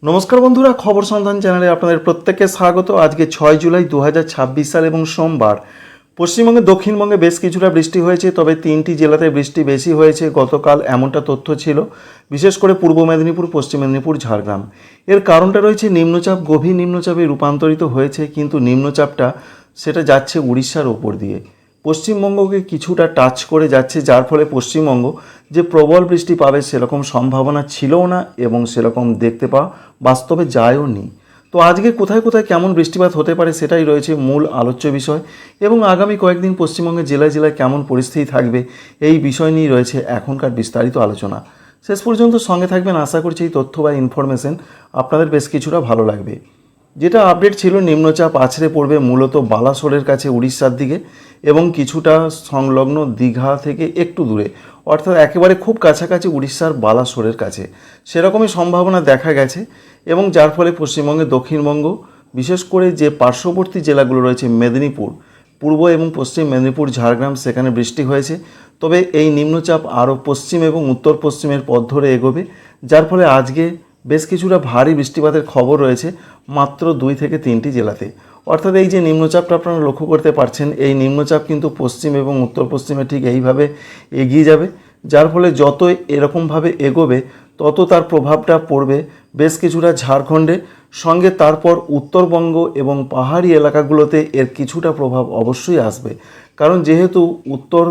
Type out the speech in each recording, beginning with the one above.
নমস্কার বন্ধুরা, খবর সন্ধান চ্যানেলে আপনাদের প্রত্যেককে স্বাগত। আজকে 6 জুলাই 2026 সাল এবং সোমবার। পশ্চিমবঙ্গে দক্ষিণবঙ্গে বেশ কিছুটা বৃষ্টি হয়েছে, তবে 3টি জেলাতে বৃষ্টি বেশি হয়েছে গতকাল, এমনটা তথ্য ছিল। বিশেষ করে পূর্ব মেদিনীপুর, পশ্চিম মেদিনীপুর, ঝাড়গ্রাম। এর কারণটা রয়েছে নিম্নচাপ গভীর নিম্নচাপে রূপান্তরিত হয়েছে, কিন্তু নিম্নচাপটা সেটা যাচ্ছে উড়িষ্যার ওপর দিয়ে, পশ্চিমবঙ্গকে কিছুটা টাচ করে যাচ্ছে, যার ফলে পশ্চিমবঙ্গ যে প্রবল বৃষ্টি পাবে সেরকম সম্ভাবনা ছিলও না এবং সেরকম দেখতে পাওয়া বাস্তবে যায়ও নি। তো আজকে কোথায় কোথায় কেমন বৃষ্টিপাত হতে পারে সেটাই রয়েছে মূল আলোচ্য বিষয়, এবং আগামী কয়েকদিন পশ্চিমবঙ্গের জেলায় জেলায় কেমন পরিস্থিতি থাকবে এই বিষয় নিয়ে রয়েছে এখনকার বিস্তারিত আলোচনা। শেষ পর্যন্ত সঙ্গে থাকবেন, আশা করছি এই তথ্য বা ইনফরমেশন আপনাদের বেশ কিছুটা ভালো লাগবে। যেটা আপডেট ছিল, নিম্নচাপ আছড়ে পড়বে মূলত বালাসোরের কাছে উড়িষ্যার দিকে এবং কিছুটা সংলগ্ন দীঘা থেকে একটু দূরে, অর্থাৎ একেবারে খুব কাছাকাছি উড়িষ্যার বালাসোরের কাছে সেরকমই সম্ভাবনা দেখা গেছে। এবং যার ফলে পশ্চিমবঙ্গের দক্ষিণবঙ্গ, বিশেষ করে যে পার্শ্ববর্তী জেলাগুলো রয়েছে মেদিনীপুর, পূর্ব এবং পশ্চিম মেদিনীপুর, ঝাড়গ্রাম, সেখানে বৃষ্টি হয়েছে। তবে এই নিম্নচাপ আরও পশ্চিম এবং উত্তর পশ্চিমের পথ ধরে এগোবে, যার ফলে আজকে বেশ কিছুটা ভারী বৃষ্টিপাতের খবর রয়েছে মাত্র 2 থেকে 3টি জেলাতে। অর্থাৎ এই যে নিম্নচাপটা আপনারা লক্ষ্য করতে পারছেন, এই নিম্নচাপ কিন্তু পশ্চিম এবং উত্তর পশ্চিমে ঠিক এইভাবে এগিয়ে যাবে, যার ফলে যত এরকমভাবে এগোবে তত তার প্রভাবটা পড়বে বেশ কিছুটা ঝাড়খণ্ডে, সঙ্গে তারপর উত্তরবঙ্গ এবং পাহাড়ি এলাকাগুলোতে এর কিছুটা প্রভাব অবশ্যই আসবে। কারণ যেহেতু উত্তর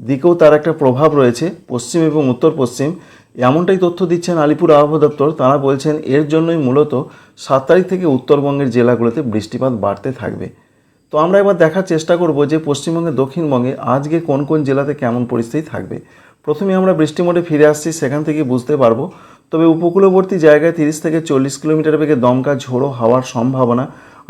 দিকেও তার একটা প্রভাব রয়েছে, পশ্চিম এবং উত্তর পশ্চিম, এমনটাই তথ্য দিচ্ছেন আলিপুর আবহাওয়া দপ্তর। তারা বলছেন এর জন্যই মূলত 7 তারিখ থেকে উত্তরবঙ্গের জেলাগুলোতে বৃষ্টিপাত বাড়তে থাকবে। তো আমরা এবার দেখার চেষ্টা করব যে পশ্চিমবঙ্গের দক্ষিণবঙ্গে আজকে কোন কোন জেলাতে কেমন পরিস্থিতি থাকবে। প্রথমে আমরা বৃষ্টি মোডে ফিরে আসছি, সেখান থেকে বুঝতে পারবো। তবে উপকূলবর্তী জায়গায় 30 থেকে 40 কিলোমিটার বেগে দমকা ঝোড়ো হওয়ার সম্ভাবনা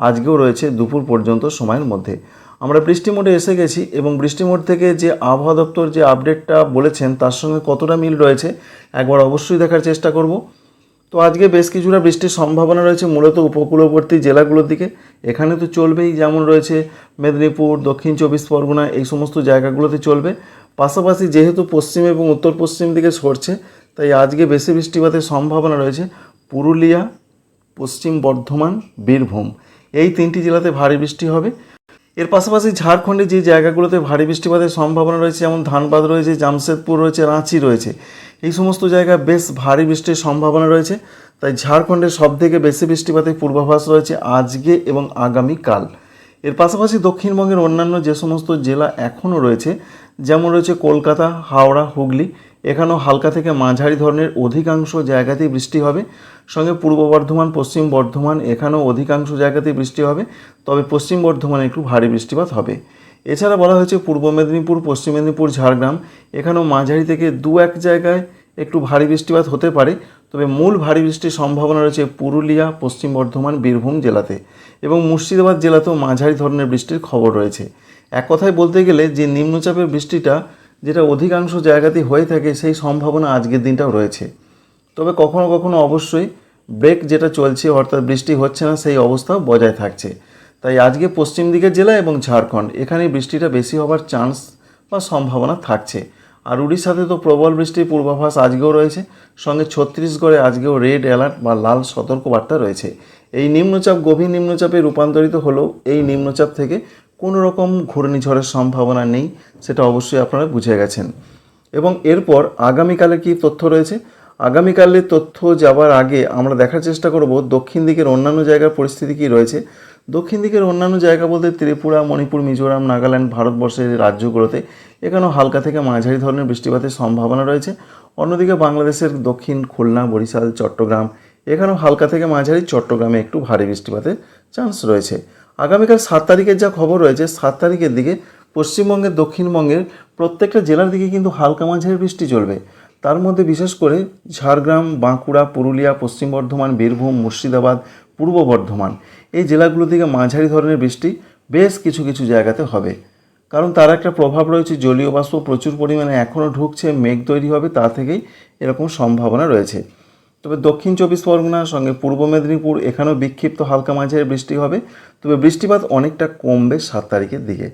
আজকেও রয়েছে দুপুর পর্যন্ত সময়ের মধ্যে। আমরা বৃষ্টি মোডে এসে গেছি এবং বৃষ্টি মোড থেকে যে আবহাওয়া দপ্তর যে আপডেটটা বলেছেন তার সঙ্গে কতটা মিল রয়েছে একবার অবশ্যই দেখার চেষ্টা করব। তো আজকে বেশ কিছুটা বৃষ্টির সম্ভাবনা রয়েছে মূলত উপকূলবর্তী জেলাগুলোর দিকে। এখানে তো চলবেই, যেমন রয়েছে মেদিনীপুর, দক্ষিণ 24 পরগনা, এই সমস্ত জায়গাগুলোতে চলবে। পাশাপাশি যেহেতু পশ্চিম এবং উত্তর পশ্চিম দিকে সরছে, তাই আজকে বেশি বৃষ্টিপাতের সম্ভাবনা রয়েছে পুরুলিয়া, পশ্চিম বর্ধমান, বীরভূম, এই 3টি জেলাতে ভারী বৃষ্টি হবে। এর পাশাপাশি ঝাড়খণ্ডে যে জায়গাগুলোতে ভারী বৃষ্টিপাতের সম্ভাবনা রয়েছে, যেমন ধানবাদ রয়েছে, জামশেদপুর রয়েছে, রাঁচি রয়েছে, এই সমস্ত জায়গায় বেশ ভারী বৃষ্টির সম্ভাবনা রয়েছে। তাই ঝাড়খণ্ডের সবথেকে বেশি বৃষ্টিপাতের পূর্বাভাস রয়েছে আজকে এবং আগামীকাল। এর পাশাপাশি দক্ষিণবঙ্গের অন্যান্য যে সমস্ত জেলা এখনও রয়েছে, যেমন রয়েছে কলকাতা, হাওড়া, হুগলি, এখানেও হালকা থেকে মাঝারি ধরনের অধিকাংশ জায়গাতেই বৃষ্টি হবে। সঙ্গে পূর্ব বর্ধমান, পশ্চিম বর্ধমান, এখানেও অধিকাংশ জায়গাতেই বৃষ্টি হবে, তবে পশ্চিম বর্ধমানে একটু ভারী বৃষ্টিপাত হবে। এছাড়া বলা হয়েছে পূর্ব মেদিনীপুর, পশ্চিম মেদিনীপুর, ঝাড়গ্রাম, এখানেও মাঝারি থেকে 2-1 জায়গায় একটু ভারী বৃষ্টিপাত হতে পারে। তবে মূল ভারী বৃষ্টির সম্ভাবনা রয়েছে পুরুলিয়া, পশ্চিম বর্ধমান, বীরভূম জেলাতে, এবং মুর্শিদাবাদ জেলাতেও মাঝারি ধরনের বৃষ্টির খবর রয়েছে। এক কথায় বলতে গেলে যে নিম্নচাপের বৃষ্টিটা যেটা অধিকাংশ জায়গাতেই হয়ে থাকে, সেই সম্ভাবনা আজকের দিনটাও রয়েছে। তবে কখনো কখনো অবশ্যই ব্রেক যেটা চলছে, অর্থাৎ বৃষ্টি হচ্ছে না, সেই অবস্থাও বজায় থাকছে। তাই আজকে পশ্চিম দিকের জেলা এবং ঝাড়খণ্ড, এখানে বৃষ্টিটা বেশি হবার চান্স বা সম্ভাবনা থাকছে। আর উড়িষ্যাতে তো প্রবল বৃষ্টির পূর্বাভাস আজকেও রয়েছে, সঙ্গে ছত্তিশগড়ে আজকেও রেড অ্যালার্ট বা লাল সতর্কবার্তা রয়েছে। এই নিম্নচাপ গভীর নিম্নচাপে রূপান্তরিত হলেও এই নিম্নচাপ থেকে কোনো রকম ঘূর্ণিঝড়ের সম্ভাবনা নেই, সেটা অবশ্যই আপনারা বুঝে গেছেন। এবং এরপর আগামীকালে কী তথ্য রয়েছে, আগামীকালের তথ্য যাওয়ার আগে আমরা দেখার চেষ্টা করব দক্ষিণ দিকের অন্যান্য জায়গার পরিস্থিতি কী রয়েছে। দক্ষিণ দিকের অন্যান্য জায়গা বলতে ত্রিপুরা, মণিপুর, মিজোরাম, নাগাল্যান্ড, ভারতবর্ষের রাজ্যগুলোতে এখানেও হালকা থেকে মাঝারি ধরনের বৃষ্টিপাতের সম্ভাবনা রয়েছে। অন্যদিকে বাংলাদেশের দক্ষিণ খুলনা, বরিশাল, চট্টগ্রাম, এখানেও হালকা থেকে মাঝারি, চট্টগ্রামে একটু ভারী বৃষ্টিপাতের চান্স রয়েছে। আগামীকাল 7 তারিখের যা খবর রয়েছে, 7 তারিখের দিকে পশ্চিমবঙ্গের দক্ষিণবঙ্গের প্রত্যেকটা জেলার দিকে কিন্তু হালকা মাঝারি বৃষ্টি চলবে। তার মধ্যে বিশেষ করে ঝাড়গ্রাম, বাঁকুড়া, পুরুলিয়া, পশ্চিম বর্ধমান, বীরভূম, মুর্শিদাবাদ, পূর্ব বর্ধমান, এই জেলাগুলো থেকে মাঝারি ধরনের বৃষ্টি বেশ কিছু কিছু জায়গাতে হবে। কারণ তার একটা প্রভাব রয়েছে, জলীয় বাষ্প প্রচুর পরিমাণে এখনও ঢুকছে, মেঘ তৈরি হবে, তা থেকেই এরকম সম্ভাবনা রয়েছে। তবে দক্ষিণ 24 পরগনার সঙ্গে পূর্ব মেদিনীপুর, এখানেও বিক্ষিপ্ত হালকা মাঝারি বৃষ্টি হবে। তবে বৃষ্টিপাত অনেকটা কমবে 7 তারিখের দিকে।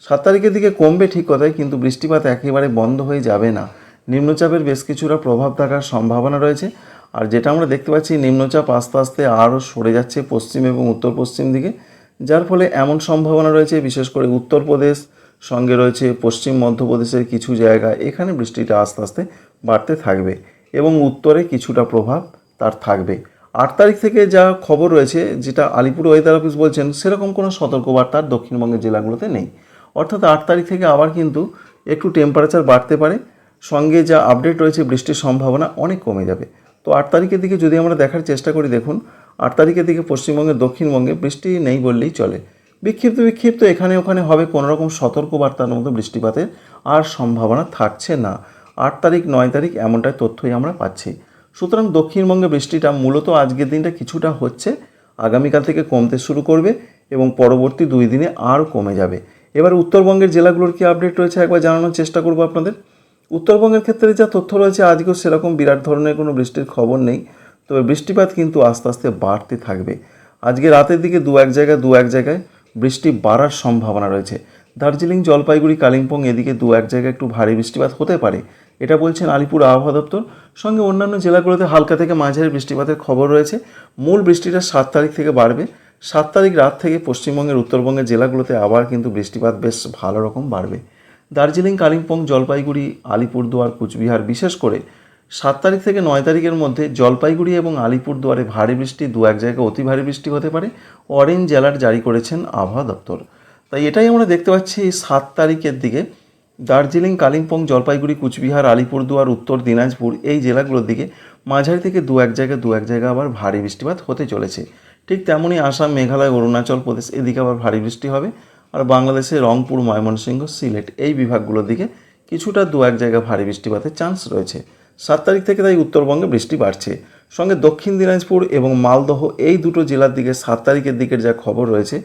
7 তারিখের দিকে কমবে ঠিক কথাই, কিন্তু বৃষ্টিপাত একেবারে বন্ধ হয়ে যাবে না। নিম্নচাপের বেশ কিছুটা প্রভাব থাকার সম্ভাবনা রয়েছে। আর যেটা আমরা দেখতে পাচ্ছি নিম্নচাপ আস্তে আস্তে আরও সরে যাচ্ছে পশ্চিম এবং উত্তর পশ্চিম দিকে, যার ফলে এমন সম্ভাবনা রয়েছে বিশেষ করে উত্তরপ্রদেশ সঙ্গে রয়েছে পশ্চিম মধ্যপ্রদেশের কিছু জায়গা, এখানে বৃষ্টিটা আস্তে আস্তে বাড়তে থাকবে এবং উত্তরে কিছুটা প্রভাব তার থাকবে। 8 তারিখ থেকে যা খবর রয়েছে, যেটা আলিপুর ওয়েদার অফিস বলছেন, সেরকম কোনো সতর্কবার্তা দক্ষিণবঙ্গের জেলাগুলোতে নেই। অর্থাৎ 8 তারিখ থেকে আবার কিন্তু একটু টেম্পারেচার বাড়তে পারে, সঙ্গে যা আপডেট রয়েছে বৃষ্টির সম্ভাবনা অনেক কমে যাবে। তো 8 তারিখের দিকে যদি আমরা দেখার চেষ্টা করি, দেখুন 8 তারিখের দিকে পশ্চিমবঙ্গের দক্ষিণবঙ্গে বৃষ্টি নেই বললেই চলে। বিক্ষিপ্ত এখানে ওখানে হবে, কোনোরকম সতর্কবার্তার মতো বৃষ্টিপাতের আর সম্ভাবনা থাকছে না। 8 তারিখ 9 তারিখ এমনটাই তথ্যই আমরা পাচ্ছি। সুতরাং দক্ষিণবঙ্গে বৃষ্টিটা মূলত আজকের দিনটা কিছুটা হচ্ছে, আগামীকাল থেকে কমতে শুরু করবে এবং পরবর্তী 2 দিনে আরও কমে যাবে। এবার উত্তরবঙ্গের জেলাগুলোর কি আপডেট রয়েছে একবার জানানোর চেষ্টা করব আপনাদের। উত্তরবঙ্গের ক্ষেত্রে যা তথ্য রয়েছে, আজকেও সেরকম বিরাট ধরনের কোনো বৃষ্টির খবর নেই, তবে বৃষ্টিপাত কিন্তু আস্তে আস্তে বাড়তে থাকবে। আজকে রাতের দিকে দু এক জায়গায় বৃষ্টি বাড়ার সম্ভাবনা রয়েছে। দার্জিলিং, জলপাইগুড়ি, কালিম্পং এদিকে দু এক জায়গায় একটু ভারী বৃষ্টিপাত হতে পারে, এটা বলছেন আলিপুর আবহাওয়া দপ্তর। সঙ্গে অন্যান্য জেলাগুলোতে হালকা থেকে মাঝারি বৃষ্টিপাতের খবর রয়েছে। মূল বৃষ্টিটা 7 তারিখ থেকে বাড়বে। 7 তারিখ রাত থেকে পশ্চিমবঙ্গের উত্তরবঙ্গের জেলাগুলোতে আবার কিন্তু বৃষ্টিপাত বেশ ভালো রকম বাড়বে। দার্জিলিং, কালিম্পং, জলপাইগুড়ি, আলিপুরদুয়ার, কুচবিহার, বিশেষ করে 7 তারিখ থেকে 9 তারিখের মধ্যে জলপাইগুড়ি এবং আলিপুরদুয়ারে ভারী বৃষ্টি, দু এক জায়গায় অতি ভারী বৃষ্টি হতে পারে, অরেঞ্জ অ্যালার্ট জারি করেছেন আবহাওয়া দপ্তর। তাই এটাই আমরা দেখতে পাচ্ছি 7 তারিখের দিকে দার্জিলিং, কালিম্পং, জলপাইগুড়ি, কুচবিহার, আলিপুরদুয়ার, উত্তর দিনাজপুর এই জেলাগুলোর দিকে মাঝারি থেকে দু এক জায়গায় আবার ভারী বৃষ্টিপাত হতে চলেছে। ঠিক তেমনই আসাম, মেঘালয়, অরুণাচল প্রদেশ এদিকে আবার ভারী বৃষ্টি হবে। আর বাংলাদেশে রংপুর, ময়মনসিংহ, সিলেট এই বিভাগগুলোর দিকে কিছুটা দু এক জায়গায় ভারী বৃষ্টিপাতের চান্স রয়েছে 7 তারিখ থেকে। তাই উত্তরবঙ্গে বৃষ্টি বাড়ছে। সঙ্গে দক্ষিণ দিনাজপুর এবং মালদহ এই দুটো জেলার দিকে 7 তারিখের দিকের যা খবর রয়েছে,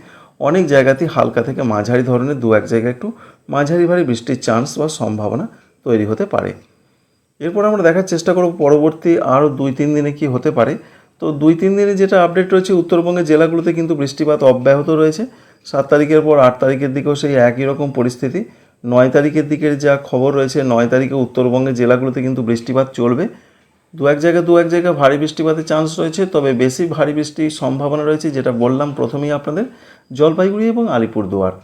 অনেক জায়গাতেই হালকা থেকে মাঝারি ধরনের দু এক জায়গায় একটু মাঝারি ভারী বৃষ্টির চান্স বা সম্ভাবনা তৈরি হতে পারে। এরপর আমরা দেখার চেষ্টা করব পরবর্তী আরও 2-3 দিনে কি হতে পারে। তো 2-3 দিনে যেটা আপডেট রয়েছে, উত্তরবঙ্গের জেলাগুলোতে কিন্তু বৃষ্টিপাত অব্যাহত রয়েছে। 7 তারিখের পর 8 তারিখের দিকেও সেই একই রকম পরিস্থিতি। 9 তারিখের দিকের যা খবর রয়েছে, 9 তারিখে উত্তরবঙ্গের জেলাগুলোতে কিন্তু বৃষ্টিপাত চলবে। দু এক জায়গায় ভারী বৃষ্টিপাতের চান্স রয়েছে, তবে বেশি ভারী বৃষ্টির সম্ভাবনা রয়েছে যেটা বললাম প্রথমেই আপনাদের, জলপাইগুড়ি এবং আলিপুরদুয়ার।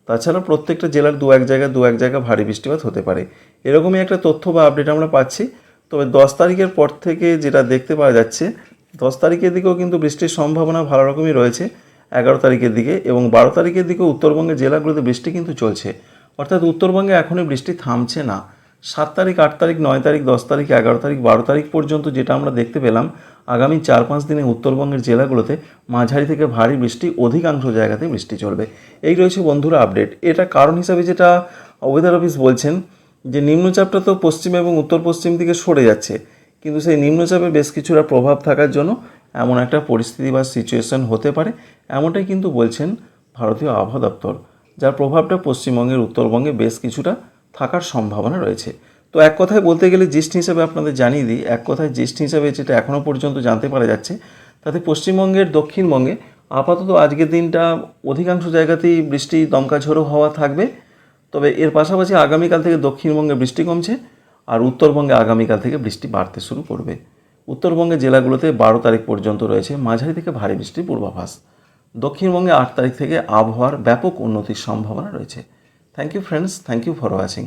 তাছাড়া প্রত্যেকটা জেলার দু এক জায়গায় ভারী বৃষ্টিপাত হতে পারে, এরকমই একটা তথ্য বা আপডেট আমরা পাচ্ছি। তবে 10 তারিখের পর থেকে যেটা দেখতে পাওয়া যাচ্ছে, 10 তারিখের দিকেও কিন্তু বৃষ্টির সম্ভাবনা ভালো রকমই রয়েছে 11 তারিখের দিকে, এবং 12 তারিখের দিকেও উত্তরবঙ্গের জেলাগুলোতে বৃষ্টি কিন্তু চলছে। অর্থাৎ উত্তরবঙ্গে এখনই বৃষ্টি থামছে না। 7 তারিখ, 8 তারিখ, 9 তারিখ, 10 তারিখ, 11 তারিখ, 12 তারিখ পর্যন্ত যেটা আমরা দেখতে পেলাম, আগামী 4-5 দিনে উত্তরবঙ্গের জেলাগুলোতে মাঝারি থেকে ভারী বৃষ্টি, অধিকাংশ জায়গাতে বৃষ্টি চলবে। এই রয়েছে বন্ধুরা আপডেট। এটা কারণ হিসাবে যেটা ওয়েদার অফিস বলছেন, যে নিম্নচাপটা তো পশ্চিম এবং উত্তর পশ্চিম দিকে সরে যাচ্ছে, কিন্তু সেই নিম্নচাপের বেশ কিছুটা প্রভাব থাকার জন্য এমন একটা পরিস্থিতি বা সিচুয়েশন হতে পারে, এমনটাই কিন্তু বলছেন ভারতীয় আবহাওয়া দপ্তর, যার প্রভাবটা পশ্চিমবঙ্গের উত্তরবঙ্গে বেশ কিছুটা থাকার সম্ভাবনা রয়েছে। তো এক কথায় বলতে গেলে জিস্ট হিসাবে আপনাদের জানিয়ে দিই, এক কথায় জিস্ট হিসাবে যেটা এখনও পর্যন্ত জানতে পারা যাচ্ছে, তাতে পশ্চিমবঙ্গের দক্ষিণবঙ্গে আপাতত আজকের দিনটা অধিকাংশ জায়গাতেই বৃষ্টি, দমকা ঝোড়ো হওয়া থাকবে। তবে এর পাশাপাশি আগামীকাল থেকে দক্ষিণবঙ্গে বৃষ্টি কমছে, আর উত্তরবঙ্গে আগামীকাল থেকে বৃষ্টি বাড়তে শুরু করবে। উত্তরবঙ্গের জেলাগুলোতে 12 তারিখ পর্যন্ত রয়েছে মাঝারি থেকে ভারী বৃষ্টির পূর্বাভাস। দক্ষিণবঙ্গে 8 তারিখ থেকে আবহাওয়ার ব্যাপক উন্নতির সম্ভাবনা রয়েছে। Thank you friends, thank you for watching.